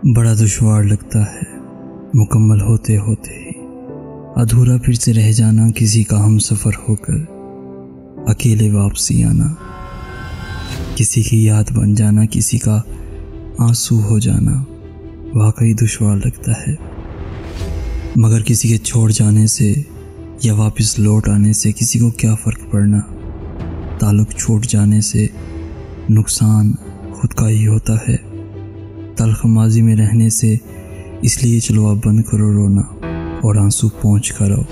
بڑا دشوار لگتا ہے مکمل ہوتے ہوتے ہی ادھورا پھر سے رہ جانا، کسی کا ہم سفر ہو کر اکیلے واپسی آنا، کسی کی یاد بن جانا، کسی کا آنسو ہو جانا واقعی دشوار لگتا ہے۔ مگر کسی کے چھوڑ جانے سے یا واپس لوٹ آنے سے کسی کو کیا فرق پڑنا، تعلق چھوٹ جانے سے نقصان خود کا ہی ہوتا ہے۔ تلخ ماضی میں رہنے سے اس لیے چلو اب بند کرو رونا اور آنسو پہنچ کر آؤ،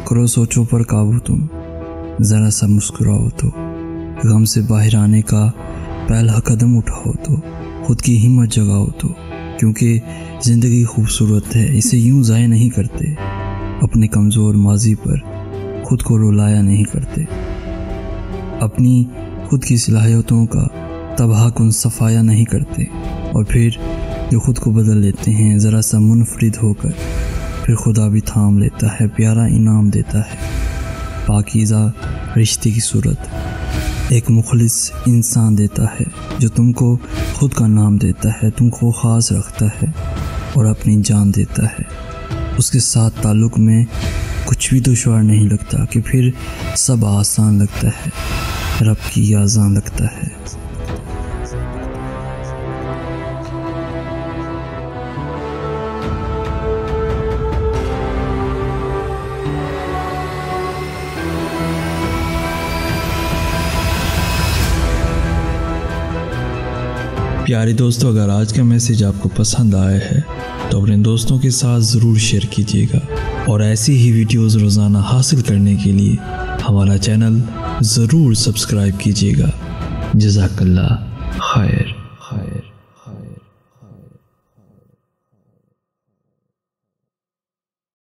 کرو سوچو پر قابو، تم ذرا سا مسکراؤ تو غم سے باہر آنے کا پہلا قدم اٹھاؤ، تو خود کی ہمت جگاؤ تو، کیونکہ زندگی خوبصورت ہے، اسے یوں ضائع نہیں کرتے، اپنے کمزور ماضی پر خود کو رلایا نہیں کرتے، اپنی خود کی صلاحیتوں کا تباہ کن صفایا نہیں کرتے، اور پھر جو خود کو بدل لیتے ہیں ذرا سا منفرد ہو کر، پھر خدا بھی تھام لیتا ہے، پیارا انعام دیتا ہے، پاکیزہ رشتے کی صورت، ایک مخلص انسان دیتا ہے جو تم کو خود کا نام دیتا ہے، تم کو خاص رکھتا ہے اور اپنی جان دیتا ہے۔ اس کے ساتھ تعلق میں کچھ بھی دشوار نہیں لگتا کہ پھر سب آسان لگتا ہے، رب کی آزان لگتا ہے۔ پیارے دوستو، اگر آج کا میسیج آپ کو پسند آیا ہے تو اپنے دوستوں کے ساتھ ضرور شیئر کیجیے گا، اور ایسی ہی ویڈیوز روزانہ حاصل کرنے کے لیے ہمارا چینل ضرور سبسکرائب کیجیے گا۔ جزاک اللہ خیر۔